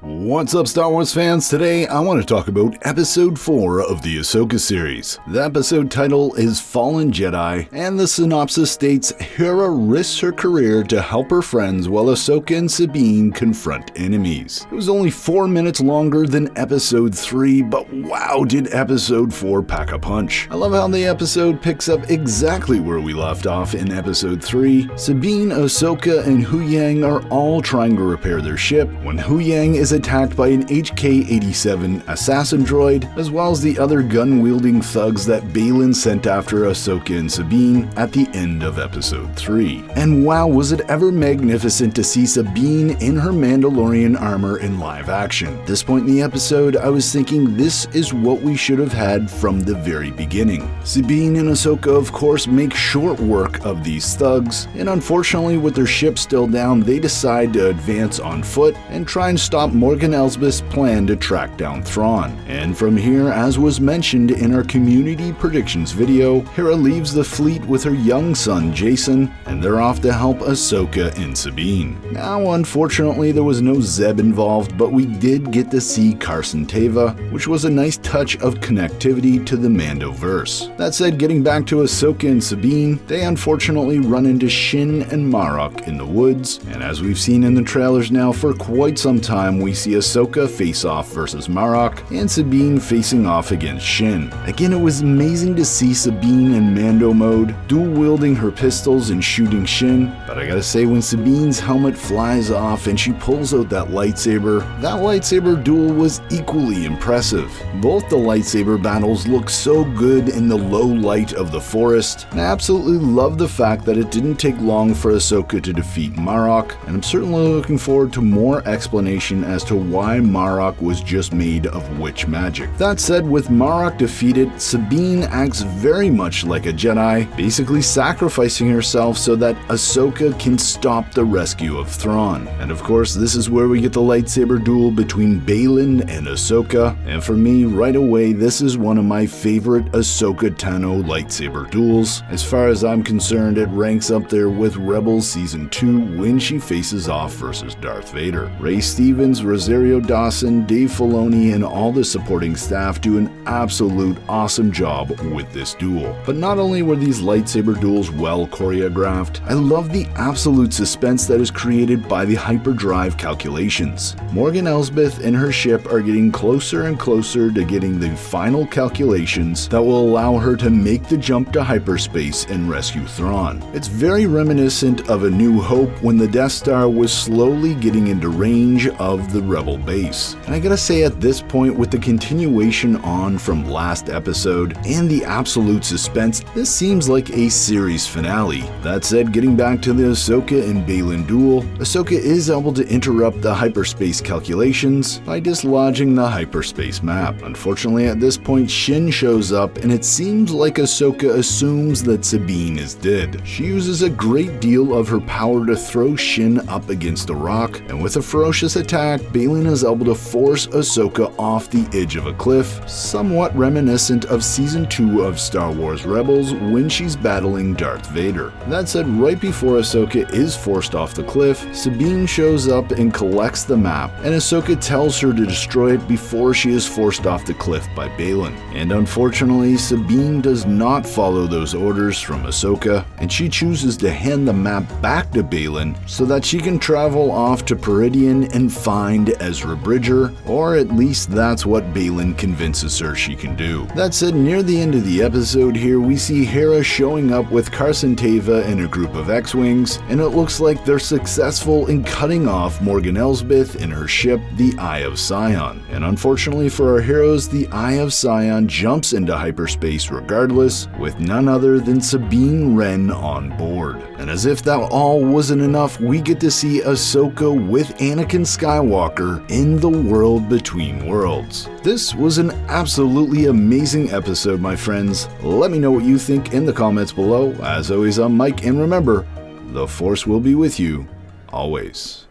What's up, Star Wars fans? Today I want to talk about Episode 4 of the Ahsoka series. The episode title is Fallen Jedi, and the synopsis states Hera risks her career to help her friends while Ahsoka and Sabine confront enemies. It was only 4 minutes longer than Episode 3, but wow, did Episode 4 pack a punch. I love how the episode picks up exactly where we left off in Episode 3. Sabine, Ahsoka, and Huyang are all trying to repair their ship when Huyang is attacked by an HK-87 assassin droid, as well as the other gun-wielding thugs that Baylan sent after Ahsoka and Sabine at the end of Episode 3. And wow, was it ever magnificent to see Sabine in her Mandalorian armor in live action. At this point in the episode, I was thinking this is what we should have had from the very beginning. Sabine and Ahsoka, of course, make short work of these thugs, and unfortunately with their ship still down, they decide to advance on foot and try and stop Morgan Elsbeth's plan to track down Thrawn. And from here, as was mentioned in our community predictions video, Hera leaves the fleet with her young son Jason, and they're off to help Ahsoka and Sabine. Now, unfortunately, there was no Zeb involved, but we did get to see Carson Teva, which was a nice touch of connectivity to the Mandoverse. That said, getting back to Ahsoka and Sabine, they unfortunately run into Shin and Marok in the woods, and as we've seen in the trailers now for quite some time, we see Ahsoka face off versus Marok and Sabine facing off against Shin. Again, it was amazing to see Sabine in Mando mode, dual wielding her pistols and shooting Shin, but I gotta say, when Sabine's helmet flies off and she pulls out that lightsaber duel was equally impressive. Both the lightsaber battles look so good in the low light of the forest, and I absolutely love the fact that it didn't take long for Ahsoka to defeat Marok, and I'm certainly looking forward to more explanation as to why Marok was just made of witch magic. That said, with Marok defeated, Sabine acts very much like a Jedi, basically sacrificing herself so that Ahsoka can stop the rescue of Thrawn. And of course, this is where we get the lightsaber duel between Baylan and Ahsoka, and for me, right away, this is one of my favorite Ahsoka Tano lightsaber duels. As far as I'm concerned, it ranks up there with Rebels Season 2 when she faces off versus Darth Vader. Ray Stevens, Rosario Dawson, Dave Filoni, and all the supporting staff do an absolute awesome job with this duel. But not only were these lightsaber duels well choreographed, I love the absolute suspense that is created by the hyperdrive calculations. Morgan Elsbeth and her ship are getting closer and closer to getting the final calculations that will allow her to make the jump to hyperspace and rescue Thrawn. It's very reminiscent of A New Hope when the Death Star was slowly getting into range of the Rebel base. And I gotta say, at this point, with the continuation on from last episode and the absolute suspense, this seems like a series finale. That said, getting back to the Ahsoka and Baylan duel, Ahsoka is able to interrupt the hyperspace calculations by dislodging the hyperspace map. Unfortunately, at this point, Shin shows up, and it seems like Ahsoka assumes that Sabine is dead. She uses a great deal of her power to throw Shin up against a rock, and with a ferocious attack, Baylan is able to force Ahsoka off the edge of a cliff, somewhat reminiscent of Season 2 of Star Wars Rebels when she's battling Darth Vader. That said, right before Ahsoka is forced off the cliff, Sabine shows up and collects the map, and Ahsoka tells her to destroy it before she is forced off the cliff by Baylan. And unfortunately, Sabine does not follow those orders from Ahsoka, and she chooses to hand the map back to Baylan so that she can travel off to Peridian and find Ezra Bridger, or at least that's what Baylan convinces her she can do. That said, near the end of the episode here, we see Hera showing up with Carson Teva and a group of X-Wings, and it looks like they're successful in cutting off Morgan Elsbeth in her ship, the Eye of Sion. And unfortunately for our heroes, the Eye of Sion jumps into hyperspace regardless, with none other than Sabine Wren on board. And as if that all wasn't enough, we get to see Ahsoka with Anakin Skywalker in the world between worlds. This was an absolutely amazing episode, my friends. Let me know what you think in the comments below. As always, I'm Mike, and remember, the Force will be with you always.